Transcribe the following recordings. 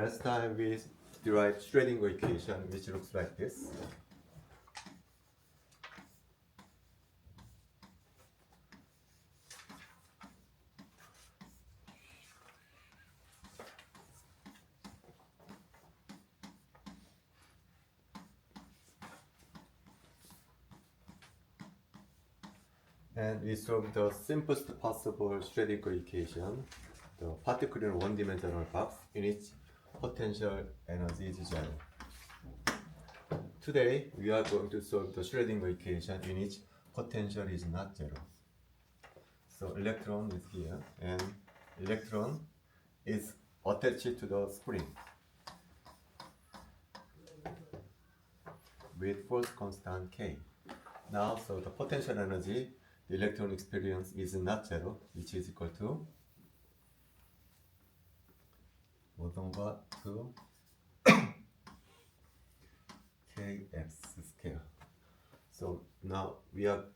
Last time we derived Schrödinger equation, which looks like this. And we solved the simplest possible Schrödinger equation, the particular one-dimensional box in which potential energy is zero. Today, we are going to solve the Schrödinger equation in which potential is not zero. So electron is here, and electron is attached to the spring with force constant K. Now, so the potential energy the electron experience is not zero, which is equal to 1 over 2 kx square. So now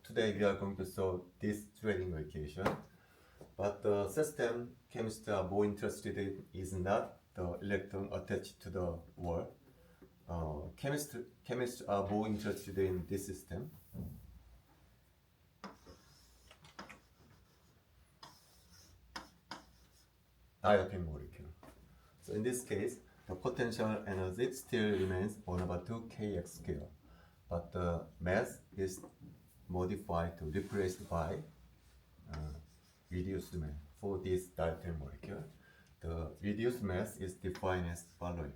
today we are going to solve this Schrödinger equation, but the system chemists are more interested in is not the electron attached to the wall. Chemists are more interested in this system. Diapine molecule. So in this case, the potential energy still remains 1 over 2 kx square, but the mass is modified to replaced by reduced mass for this diapine molecule. The reduced mass is defined as following.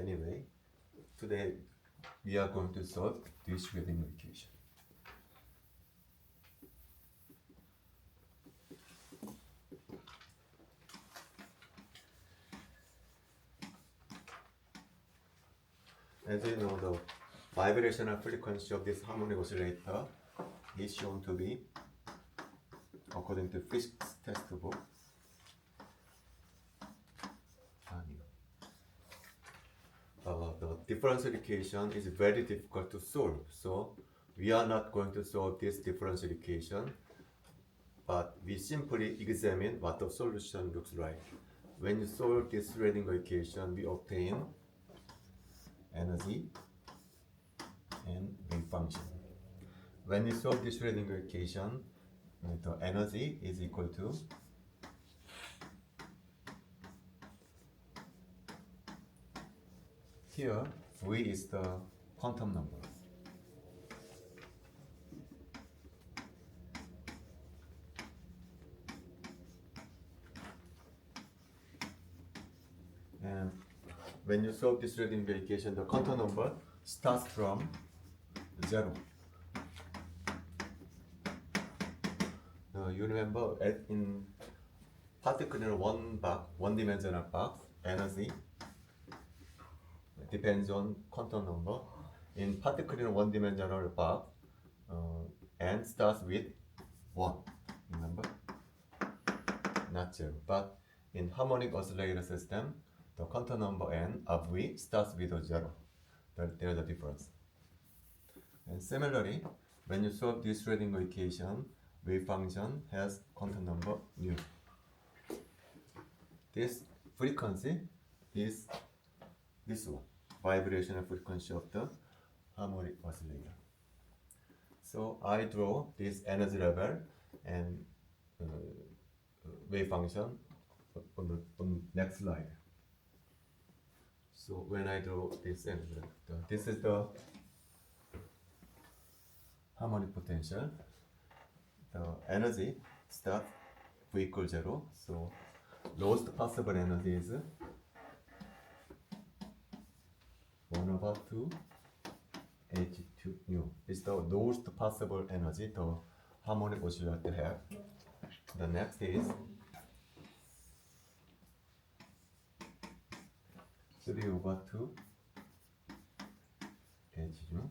Anyway, today we are going to solve this Schrödinger equation. As you know, the vibrational frequency of this harmonic oscillator is shown to be, according to physics textbook, the differential equation is very difficult to solve. So we are not going to solve this differential equation, but we simply examine what the solution looks like. When you solve this Schrödinger equation, we obtain energy and wave function. When you solve this Schrödinger equation, the energy is equal to here V is the quantum number. And when you solve this Schrödinger equation, the quantum number starts from 0. You remember in particular one-dimensional box, energy depends on quantum number. In particular one-dimensional box, n starts with 1. Remember? Not 0. But in harmonic oscillator system, the quantum number n of V starts with a 0. There's a difference. And similarly, when you solve this Schrödinger equation, wave function has quantum number nu. This frequency is this one, vibrational frequency of the harmonic oscillator. So I draw this energy level and wave function on the next slide. So when I draw this energy level, this is the harmonic potential. The energy starts V equals 0. So lowest possible energy is 1 over 2 H2 nu. It's the lowest possible energy the harmonic oscillator have. The next is 3 over 2 H nu.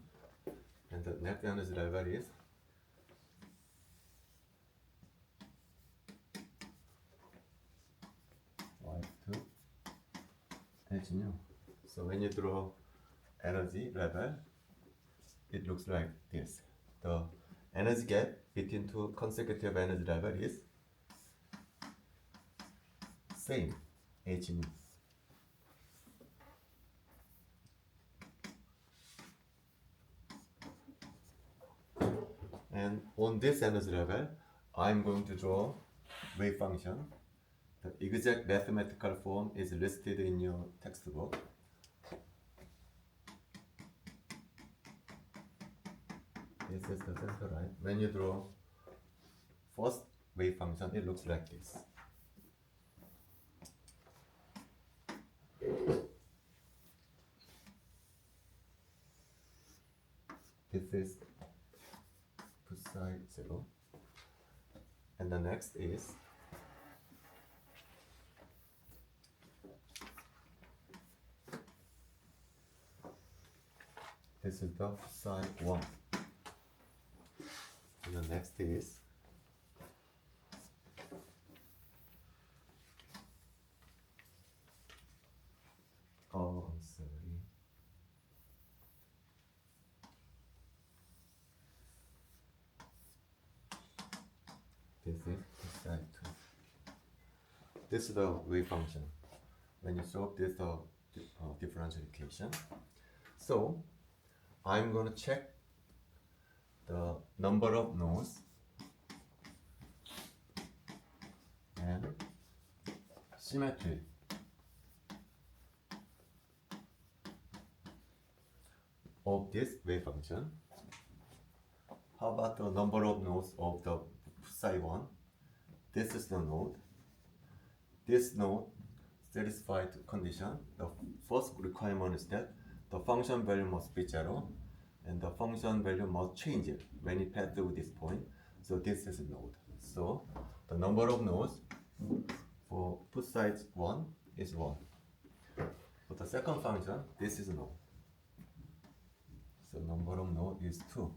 And the next energy level is Y2 H nu. So when you draw energy level, it looks like this. The energy gap between two consecutive energy level is same, h nu. And on this energy level, I'm going to draw wave function. The exact mathematical form is listed in your textbook. This is the center line. When you draw first wave function, it looks like this. This is psi 0. And the next is this is the psi 1. And the next is I'm sorry. This is psi 2. This is the wave function. When you solve this differential equation, so I'm going to check the number of nodes and symmetry of this wave function. How about the number of nodes of the psi 1? This is the node. This node satisfied condition. The first requirement is that the function value must be 0 and the function value must change when it passes through this point. So this is a node. So the number of nodes for psi 1 is 1. For the second function, this is node. So number of node is 2.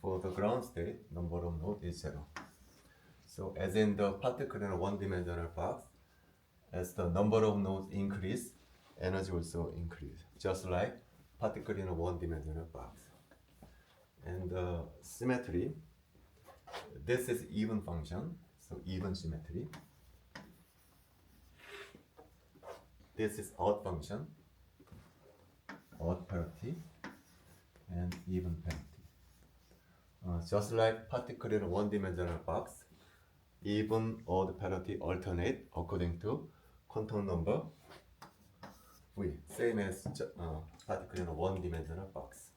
For the ground state, number of node is 0. So as in the particle in a one-dimensional box, as the number of nodes increase, energy also increase, just like particle in a one-dimensional box. And the symmetry, this is even function, so even symmetry. This is odd function, odd parity, and even parity. Just like particle in a one-dimensional box, even odd parity alternate according to quantum number V, same as particle in a one-dimensional box.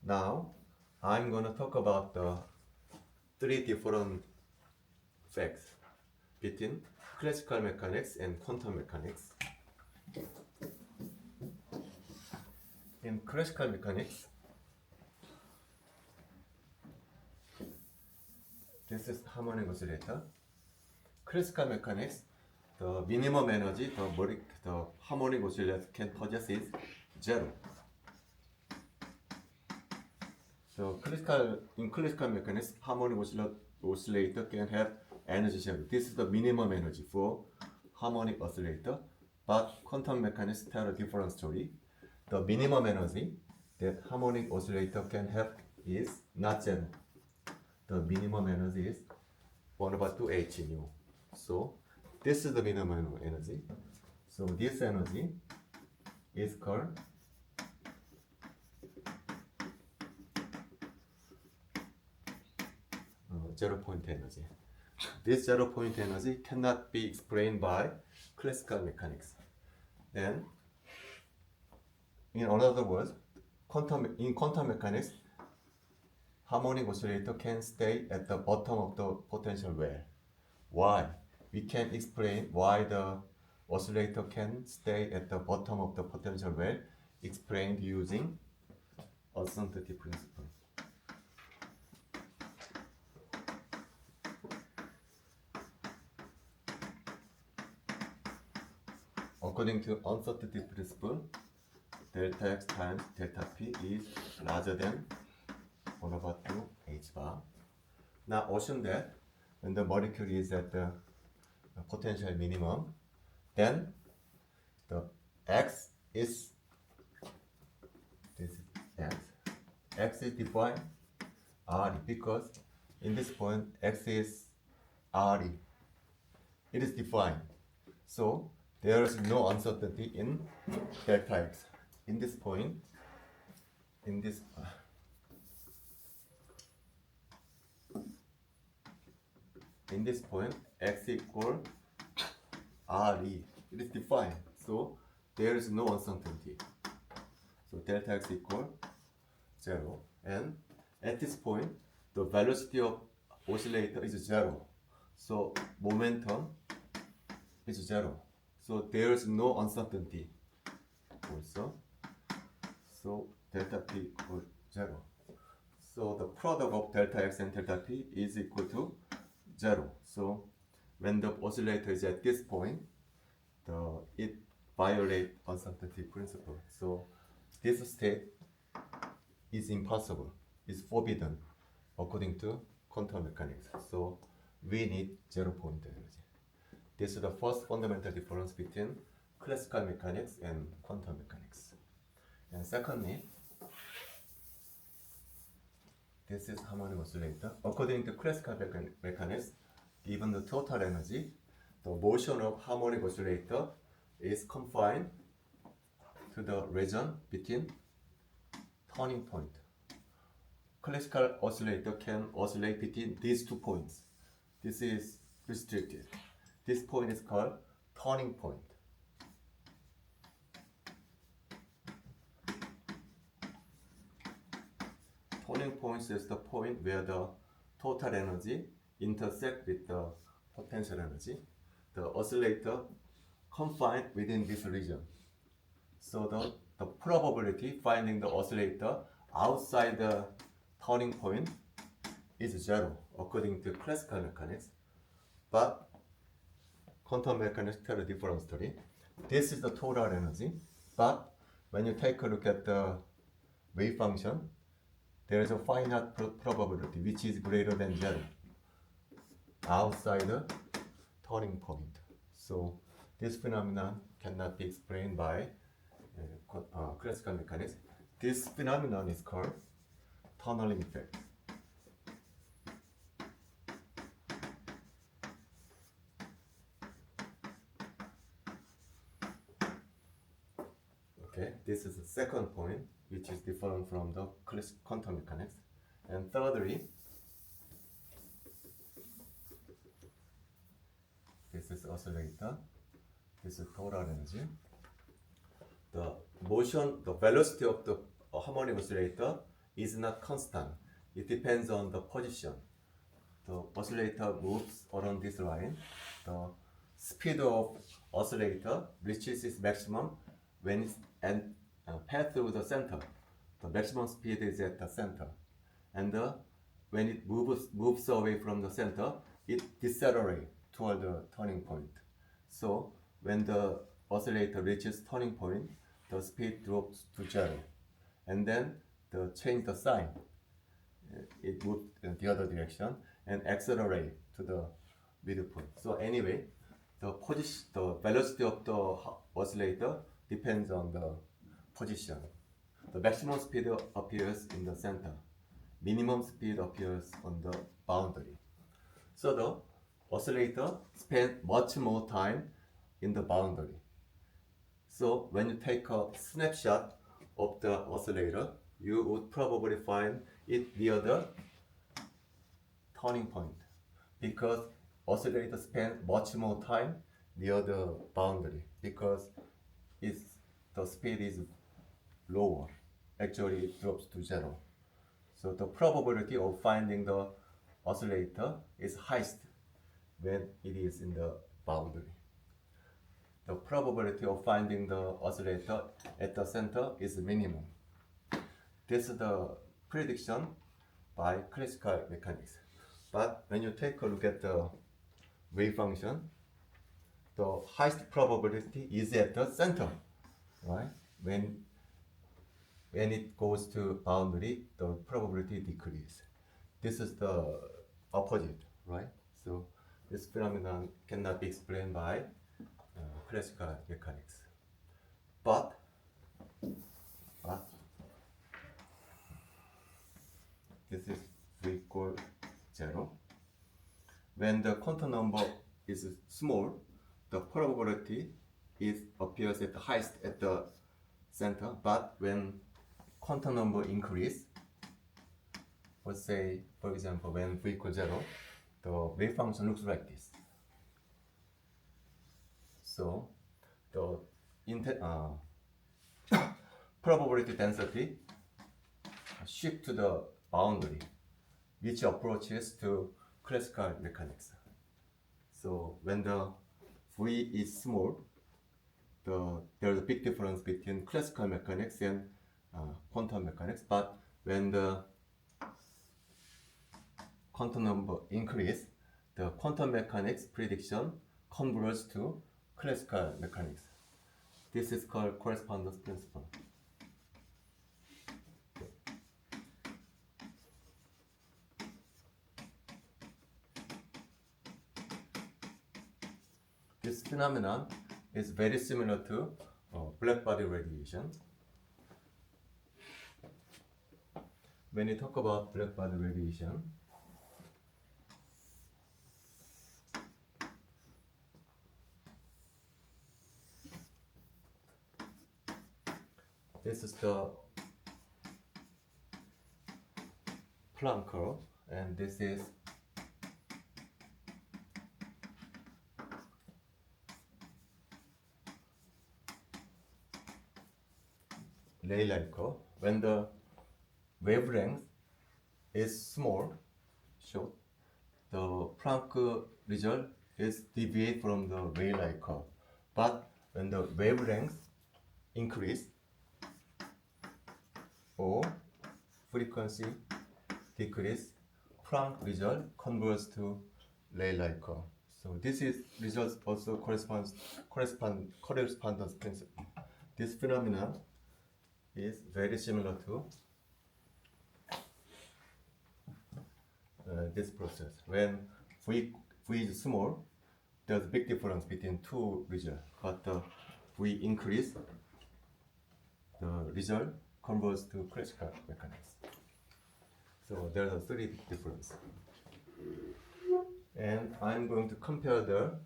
Now, I'm going to talk about the three different facts between classical mechanics and quantum mechanics. In classical mechanics, this is harmonic oscillator. Classical mechanics, the minimum energy the harmonic oscillator can possess is 0. So in classical mechanics, harmonic oscillator can have energy 0. This is the minimum energy for harmonic oscillator. But quantum mechanics tell a different story. The minimum energy that harmonic oscillator can have is not 0. The minimum energy is 1/2 h nu. So this is the minimum energy. So this energy is called zero-point energy. This zero-point energy cannot be explained by classical mechanics. Then, in other words, in quantum mechanics, harmonic oscillator can stay at the bottom of the potential well. Why? We can explain why the oscillator can stay at the bottom of the potential well, explained using uncertainty principle. According to uncertainty principle, delta x times delta p is larger than 1/2 h bar. Now assume that when the molecule is at the potential minimum, then the x is this is x. X is defined RE because in this point x is RE. It is defined. So there is no uncertainty in delta x. In this point, in this point, x equal RE. It is defined. So there is no uncertainty. So delta x equal 0. And at this point, the velocity of oscillator is 0. So momentum is 0. So there is no uncertainty also. So delta t equals 0. So the product of delta x and delta t is equal to 0. So when the oscillator is at this point, it violates uncertainty principle. So this state is impossible, is forbidden according to quantum mechanics. So we need zero-point energy. This is the first fundamental difference between classical mechanics and quantum mechanics. And secondly, this is harmonic oscillator. According to classical mechanics, given the total energy, the motion of harmonic oscillator is confined to the region between turning point. Classical oscillator can oscillate between these 2 points. This is restricted. This point is called turning point. Turning point is the point where the total energy intersects with the potential energy. The oscillator confined within this region. So the probability finding the oscillator outside the turning point is 0 according to classical mechanics. But quantum mechanics tell a different story. This is the total energy, but when you take a look at the wave function, there is a finite probability which is greater than 0 outside the turning point. So this phenomenon cannot be explained by classical mechanics. This phenomenon is called tunneling effect. Okay, this is the second point, which is different from the quantum mechanics. And thirdly, this is oscillator. This is total energy. The motion, the velocity of the harmonic oscillator is not constant. It depends on the position. The oscillator moves along this line. The speed of oscillator reaches its maximum when it's pass through the center. The maximum speed is at the center. And when it moves away from the center, it decelerates toward the turning point. So when the oscillator reaches turning point, the speed drops to 0. And then change the sign. It moves in the other direction and accelerate to the middle point. So anyway, the velocity of the oscillator depends on the position. The maximum speed appears in the center. Minimum speed appears on the boundary. So the oscillator spends much more time in the boundary. So when you take a snapshot of the oscillator, you would probably find it near the turning point because oscillator spends much more time near the boundary because the speed is lower. Actually, it drops to 0. So the probability of finding the oscillator is highest when it is in the boundary. The probability of finding the oscillator at the center is minimum. This is the prediction by classical mechanics. But when you take a look at the wave function, the highest probability is at the center, right? When it goes to boundary, the probability decreases. This is the opposite, right? So this phenomenon cannot be explained by classical mechanics. But this is 0. When the quantum number is small, the probability appears at the highest at the center, but when quantum number increase, let's say, for example, when v equals 0, the wave function looks like this. So the probability density shift to the boundary, which approaches to classical mechanics. So when the v is small, there's a big difference between classical mechanics and quantum mechanics. But when the quantum number increase, the quantum mechanics prediction converges to classical mechanics. This is called correspondence principle. This phenomenon is very similar to black body radiation. When you talk about black body radiation, this is the Planck curve, and this is Rayleigh curve. When the wavelength is small, short, the Planck result is deviate from the Rayleigh curve. But when the wavelength increase or frequency decrease, Planck result converges to Rayleigh curve. So this is results also correspondence principle. This phenomenon is very similar to this process. When v is small, there's a big difference between two results. But v increase, the result converges to classical mechanics. So there's a three difference. And I'm going to compare the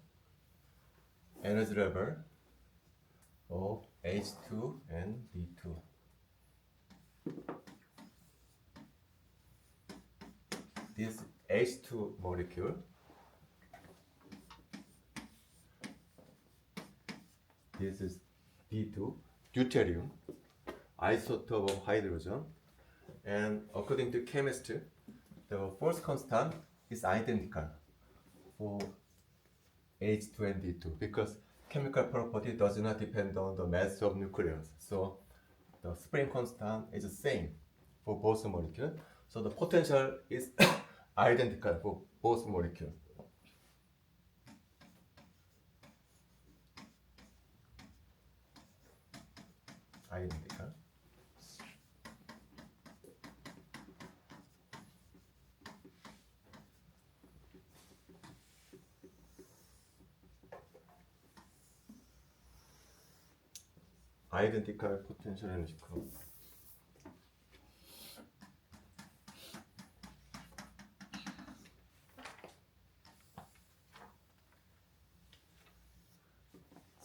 energy level of H2 and D2. This H2 molecule, this is D2, deuterium, isotope of hydrogen, and according to chemistry, the force constant is identical for H2 and D2 because chemical property does not depend on the mass of nucleons. So the spring constant is the same for both molecules. So the potential is identical for both molecules. Identical. Identical potential energy curve.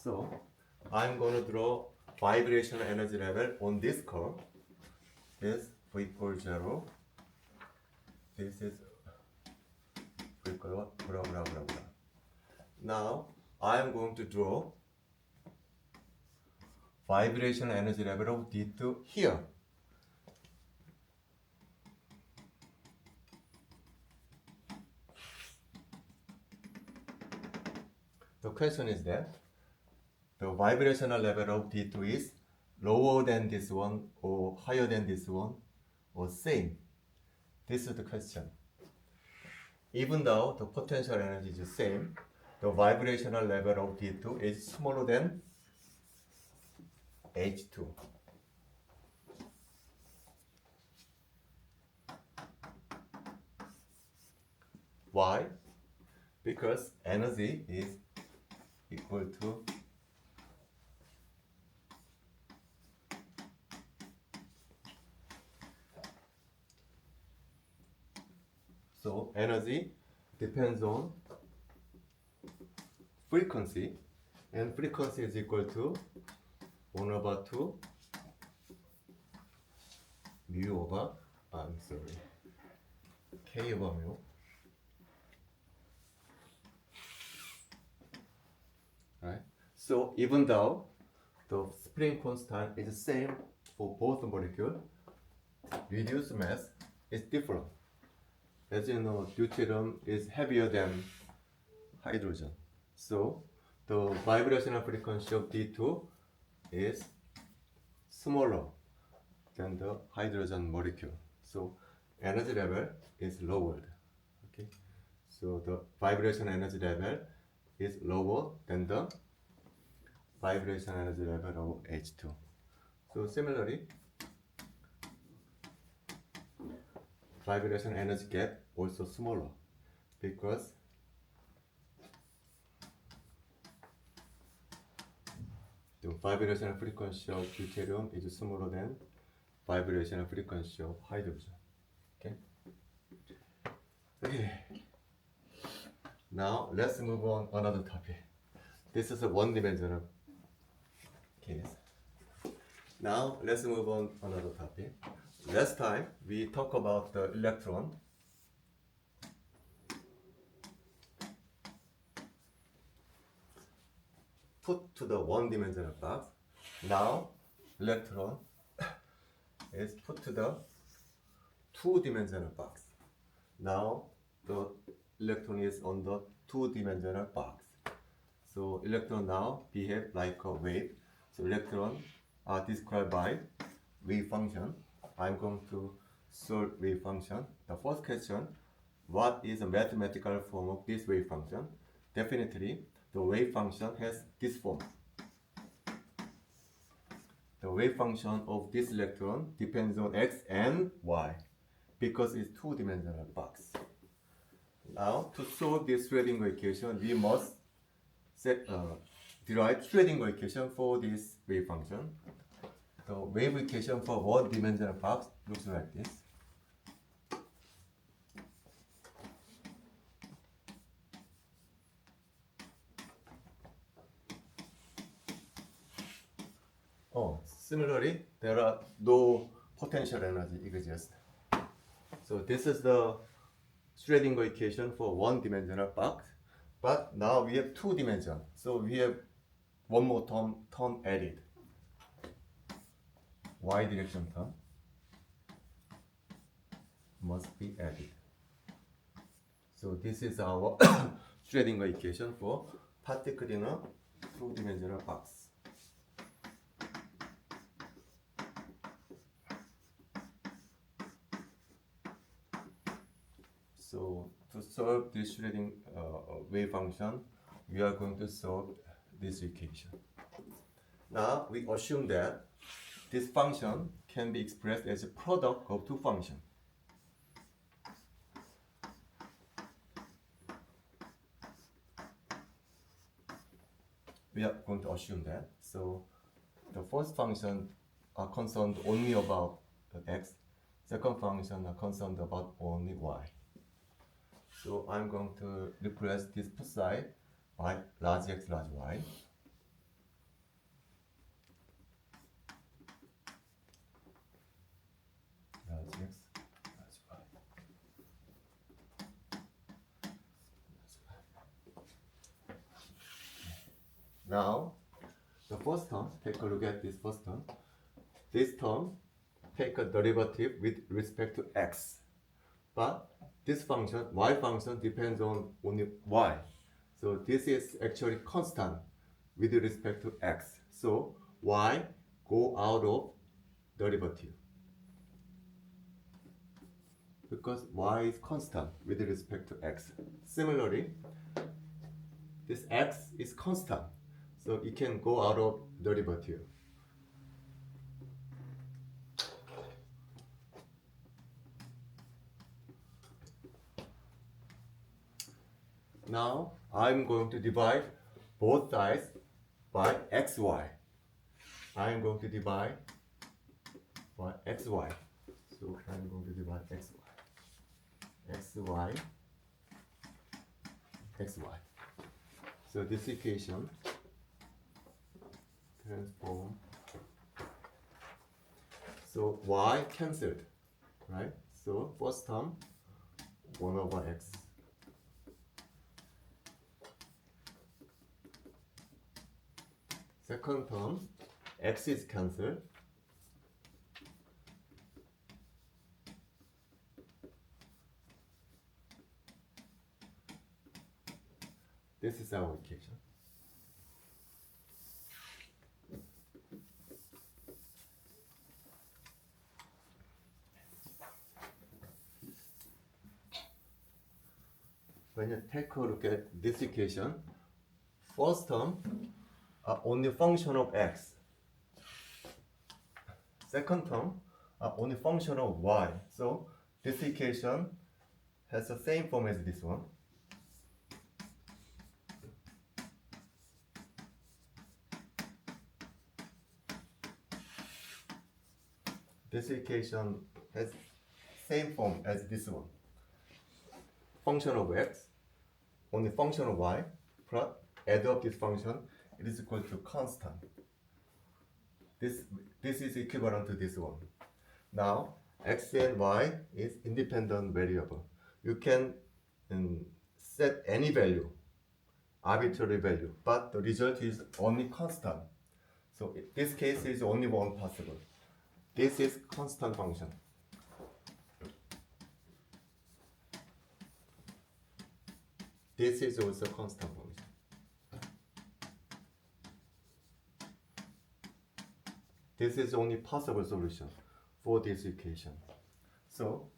So I'm going to draw vibrational energy level on this curve. This v equals 0. This is v equals blah blah blah blah. Now I'm going to draw vibrational energy level of D2 here. The question is that the vibrational level of D2 is lower than this one or higher than this one or same. This is the question. Even though the potential energy is the same, the vibrational level of D2 is smaller than H2. Why? Because energy is equal to So energy depends on frequency, and frequency is equal to 1 over 2 mu over, K over mu. Right? So even though the spring constant is the same for both molecules, reduced mass is different. As you know, deuterium is heavier than hydrogen. So the vibrational frequency of D2 is smaller than the hydrogen molecule. So energy level is lowered. Okay. So the vibration energy level is lower than the vibration energy level of H2. So similarly, vibration energy gap also smaller because the vibrational frequency of deuterium is smaller than vibrational frequency of hydrogen. Okay. Okay. Now let's move on another topic. This is a one-dimensional case. Now let's move on another topic. Last time we talked about the electron. Put to the one-dimensional box. Now electron is put to the two-dimensional box. Now the electron is on the two-dimensional box. So electron now behave like a wave. So electrons are described by wave function. I'm going to solve wave function. The first question, what is a mathematical form of this wave function? Definitely, the wave function has this form. The wave function of this electron depends on x and y because it's two-dimensional box. Now, to solve this Schrödinger equation, we must derive Schrödinger equation for this wave function. The wave equation for one-dimensional box looks like this. Similarly, there are no potential energy exist. So this is the Schrödinger equation for one-dimensional box. But now we have two dimensions. So we have one more term added. Y direction term must be added. So this is our Schrödinger equation for particle in a two-dimensional box. So to solve this Schrödinger wave function, we are going to solve this equation. Now we assume that this function can be expressed as a product of two functions. We are going to assume that. So the first function are concerned only about the x. Second function are concerned about only y. So I'm going to replace this first side by large x, large y. Large x, large y. Now, the first term, take a look at this first term. This term, take a derivative with respect to x. But this function, y function, depends on only y. So this is actually constant with respect to x. So y go out of derivative. Because y is constant with respect to x. Similarly, this x is constant. So it can go out of derivative. Now I'm going to divide both sides by xy. I'm going to divide by xy. So I'm going to divide xy. X xy xy. So this equation transform. So y cancelled, right? So first term 1 over x. Second term x is cancelled. This is our equation. When you take a look at this equation, first term are only function of x. Second term are only function of y. So this equation has the same form as this one. This equation has same form as this one. Function of x, only function of y, plus add up this function, it is equal to constant. This is equivalent to this one. Now, x and y is independent variable. You can set any value, arbitrary value, but the result is only constant. So this case is only one possible. This is constant function. This is also constant function. This is only possible solution for this equation. So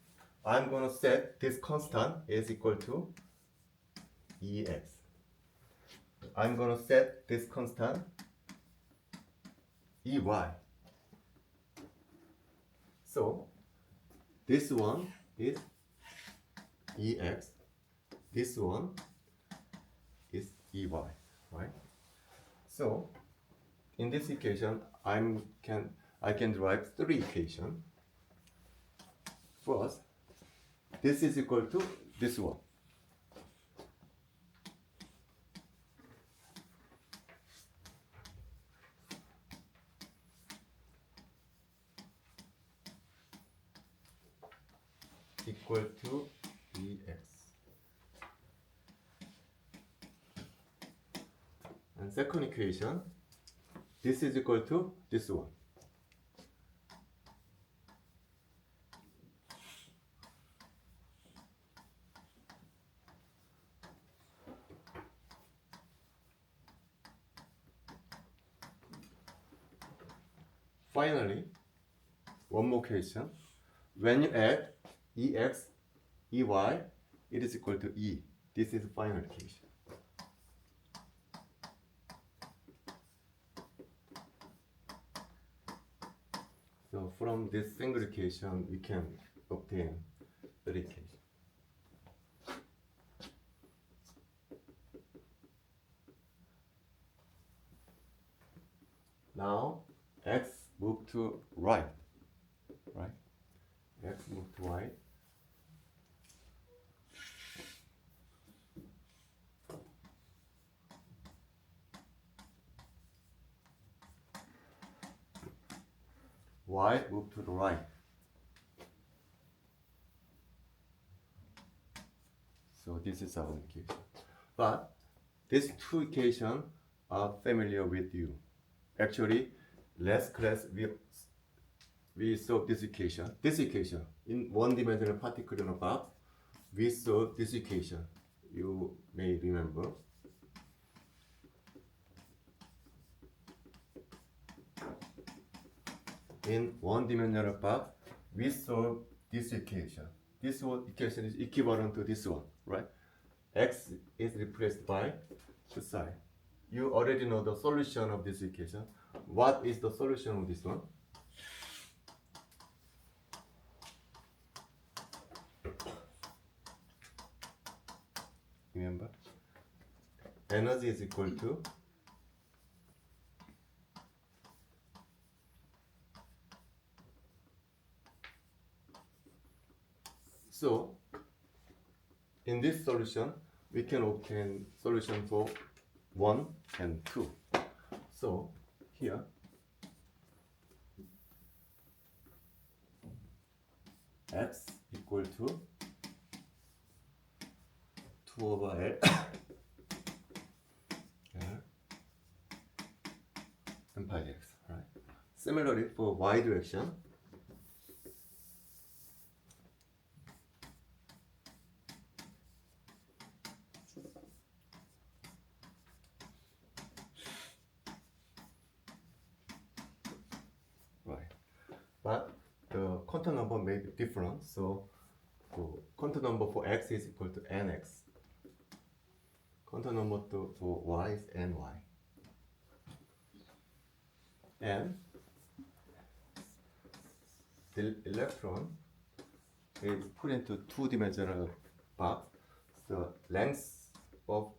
I'm going to set this constant is equal to Ex. I'm going to set this constant Ey. So this one is Ex. This one is Ey, right? So in this equation, I can derive three equations. First, this is equal to this one. Equal to Ex. And second equation, this is equal to this one. Finally, one more question. When you add Ex, Ey, it is equal to E. This is the final equation. So from this single equation, we can obtain the equation. Now, x move to right, right? X move to right. Y move to the right. So this is our equation. But these two equations are familiar with you. Actually, last class we solved this equation. This equation in one-dimensional particle box, we solved this equation. You may remember. In one-dimensional box, we solved this equation. This one equation is equivalent to this one, right? X is replaced by the side. You already know the solution of this equation. What is the solution of this one? Remember? Energy is equal to so in this solution, we can obtain solution for 1 and 2. So here, x equal to 2 over L and pi x, right? Similarly, for y direction, right? But the quantum number may be different, so the quantum number for x is equal to nx. Quantum number for y is ny. And the electron is put into two-dimensional box. The length of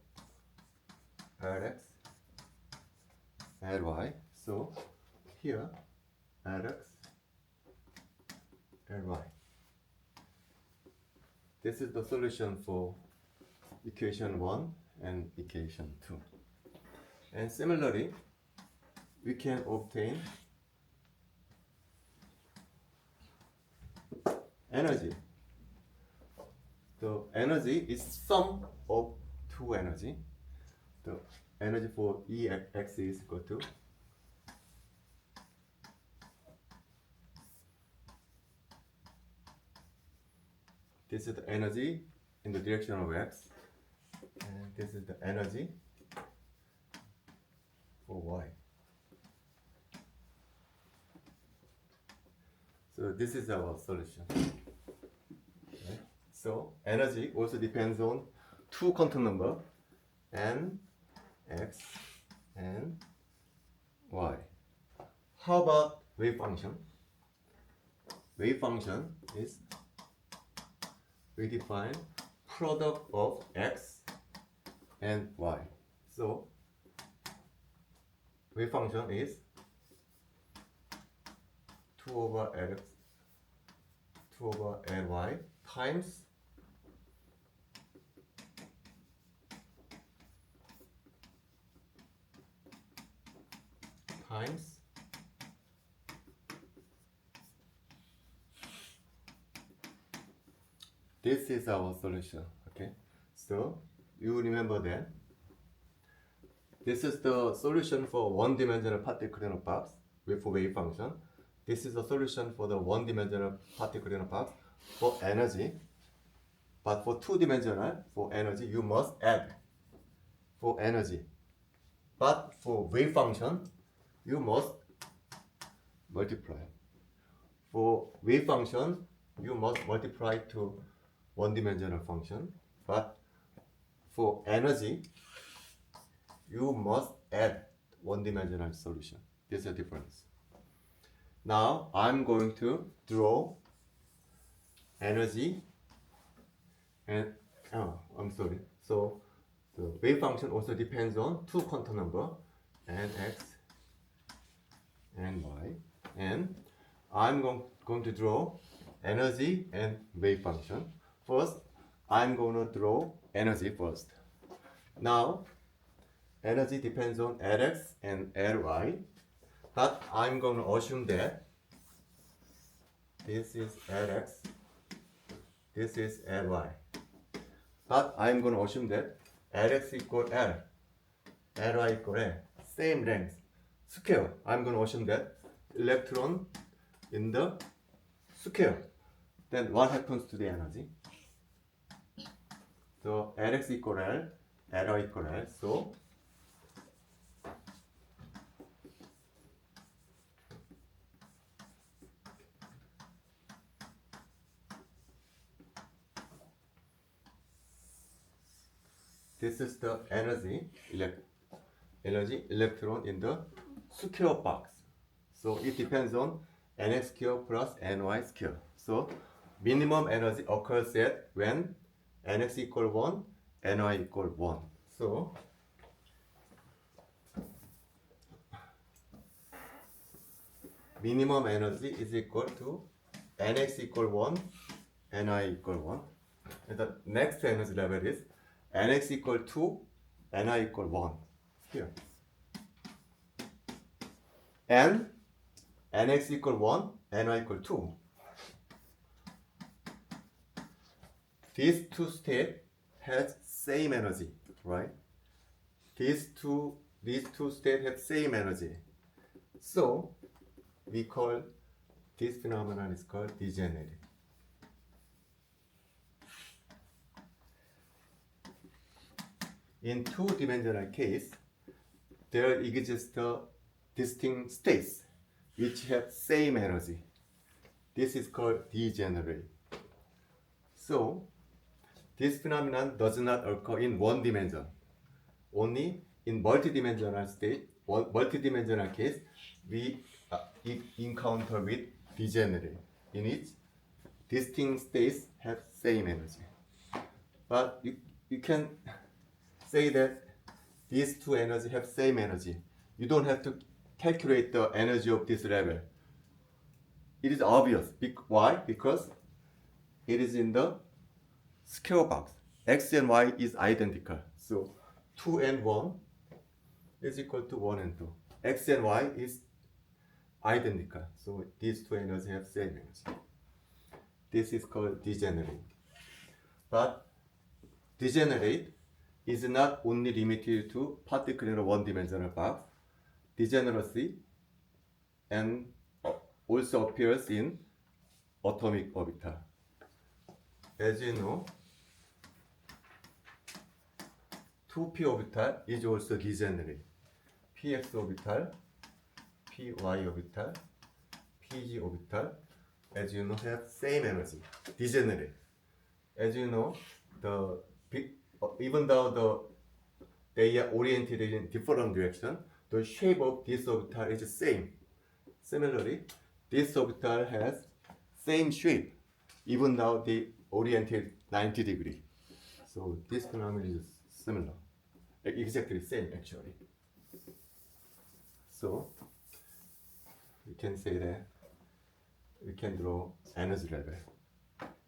Rx, Ly. So here Rx, Ly. This is the solution for equation 1 and equation 2. And similarly, we can obtain energy. The energy is sum of two energy. The energy for Ex is equal to this is the energy in the direction of x, and this is the energy for y. So this is our solution. Okay. So energy also depends on two quantum number, n, x, and y. How about wave function? Wave function is we define product of x and y. So wave function is 2 over x, 2 over ny times this is our solution. Okay, so you remember that this is the solution for one-dimensional particle in a box with wave function. This is the solution for the one-dimensional particle in a box for energy. But for two-dimensional, for energy, you must add for energy. But for wave function, you must multiply. For wave function, you must multiply to one-dimensional function. But for energy, you must add one-dimensional solution. This is the difference. Now I'm going to draw energy and So the wave function also depends on two quantum number, nx and y. And I'm going to draw energy and wave function. First, I'm going to draw energy first. Now, energy depends on Lx and Ly. But I'm going to assume that this is Lx, this is Ly. But I'm going to assume that Lx equal L, Ly equal L, same length, square. I'm going to assume that electron in the square. Then what happens to the energy? So Lx equal L, Ly equal L. So this is the energy electron in the square box. So it depends on nx square plus ny square. So minimum energy occurs at when nx equal 1, ny equal 1. So minimum energy is equal to nx equal 1, ny equal 1. The next energy level is nx equal 2, ni equal 1. Here. Nx equal 1, ni equal 2. These two states has same energy, right? These two states have same energy. So we call this phenomenon is called degenerate. In two-dimensional case, there exists distinct states which have same energy. This is called degenerate. So this phenomenon does not occur in one dimension. Only in multidimensional state, multidimensional case, we encounter with degenerate, in which distinct states have same energy. But you can say that these two energies have same energy. You don't have to calculate the energy of this level. It is obvious. Why? Because it is in the square box. X and Y is identical. So 2 and 1 is equal to 1 and 2. X and Y is identical. So these two energies have same energy. This is called degenerate. But degenerate is not only limited to particle in a one-dimensional box. Degeneracy and also appears in atomic orbital. As you know, 2p orbital is also degenerate. px orbital, py orbital, pg orbital, as you know, have same energy, degenerate. As you know, even though they are oriented in different direction, the shape of this orbital is the same. Similarly, this orbital has same shape, even though they oriented 90 degrees. So this phenomenon is similar, exactly same actually. So we can say that we can draw energy level.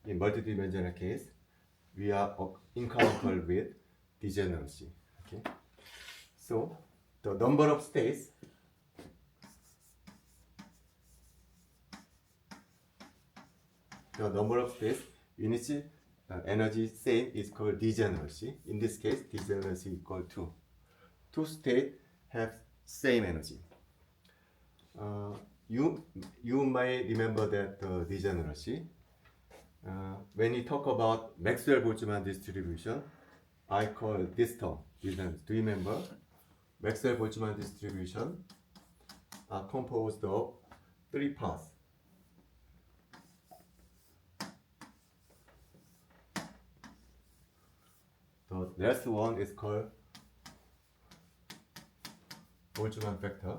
In multidimensional case, we are encountered with degeneracy. Okay. So the number of states in which energy same is called degeneracy. In this case, degeneracy equal to 2 states have same energy. You may remember that degeneracy. When you talk about Maxwell-Boltzmann distribution, I call this term degeneracy. Do you remember? Maxwell-Boltzmann distribution are composed of 3 parts. The last one is called Boltzmann factor,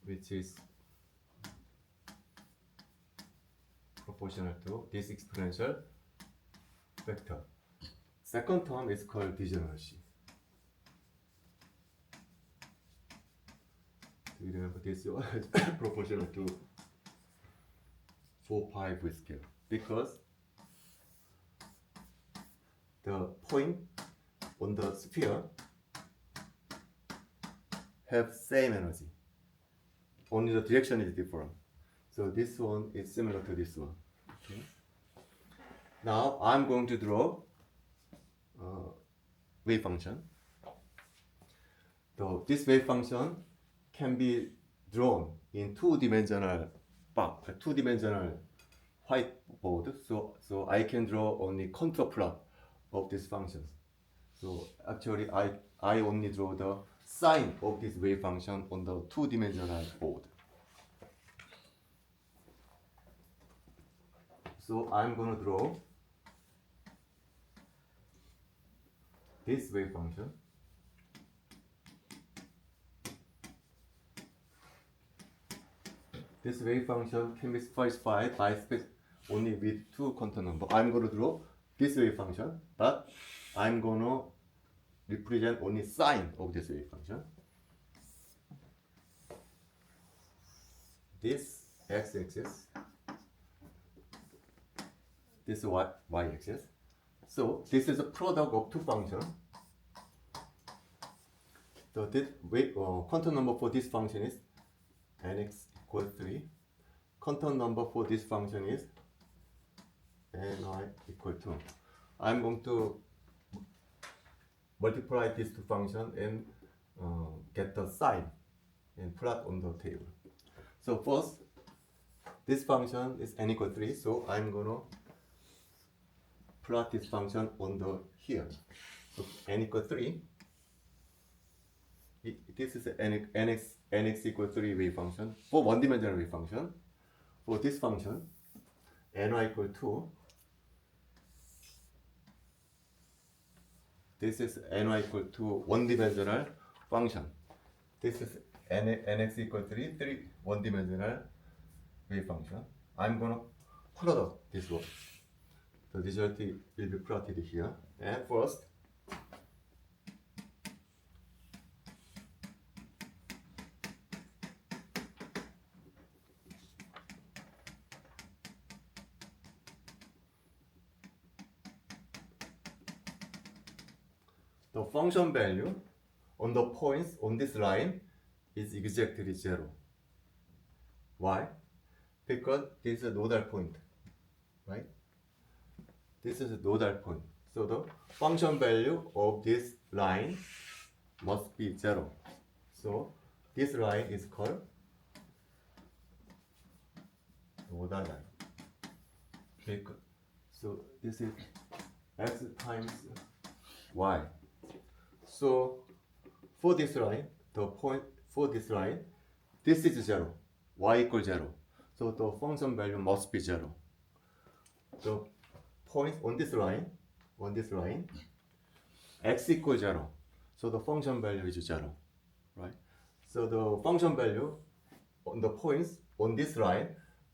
which is proportional to this exponential factor. Second term is called degeneracy. Do you remember this one? Proportional to 4 pi v square, because the point on the sphere have same energy. Only the direction is different. So this one is similar to this one. Okay. Now I'm going to draw wave function. So this wave function can be drawn in two-dimensional whiteboard. So I can draw only contour plot of this function. So actually I only draw the sign of this wave function on the two-dimensional board. So I'm going to draw this wave function. This wave function can be specified by only with 2 contour numbers. I'm going to draw this wave function, but I'm going to represent only sign of this wave function. This x-axis, this is y-axis. So this is a product of two functions. So this quantum number for this function is nx equals 3. Quantum number for this function is ny equal 2. I'm going to multiply these two functions and get the sign and plot on the table. So first, this function is n equal 3, so I'm gonna plot this function on the here. So n equal 3. This is nx equal 3 wave function for one-dimensional wave function. For this function, ny equal 2. This is ny equal to one-dimensional function. This is nx equal 3 one-dimensional wave function. I'm gonna product this one. The result will be plotted here. And first, the function value on the points on this line is exactly 0. Why? Because this is a nodal point, right? This is a nodal point. So the function value of this line must be 0. So this line is called nodal line. Okay. So this is x times y. So for this line, the point for this line, this is 0, y equals 0. So the function value must be 0. The point on this line, x equals 0. So the function value is 0, right? So the function value on the points on this line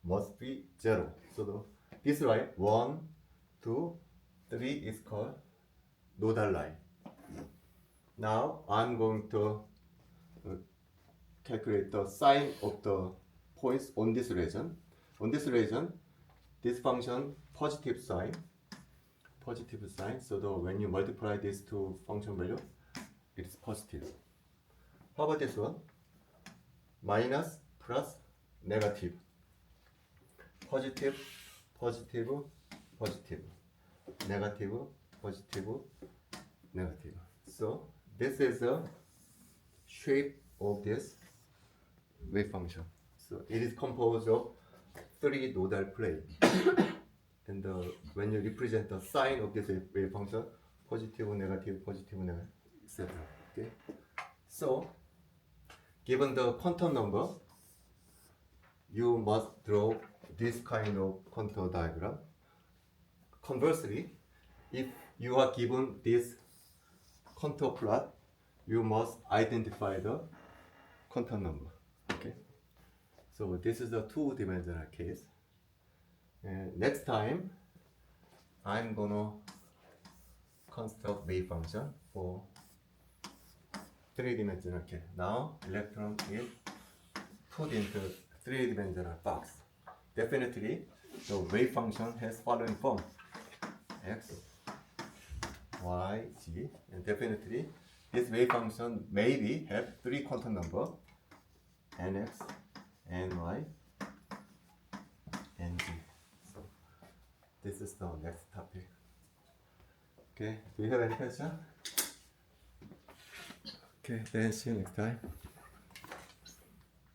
must be 0. So this line 1, 2, 3 is called nodal line. Now I'm going to calculate the sign of the points on this region. On this region, this function positive sign. So when you multiply these two function value, it is positive. How about this one? Minus, plus, negative. Positive, positive, positive. Negative, positive, negative. So this is the shape of this wave function. So it is composed of 3 nodal planes. And when you represent the sign of this wave function, positive, negative, etc. Okay. So given the quantum number, you must draw this kind of contour diagram. Conversely, if you are given this contour plot, you must identify the quantum number. Okay. So this is the two-dimensional case. And next time, I'm gonna construct wave function for three-dimensional case. Now, electron is put into three-dimensional box. Definitely, the wave function has following form: x, y, z, and definitely this wave function maybe have 3 quantum number: nx, ny, and z. So this is the next topic. Okay, do you have any question? Okay, then see you next time.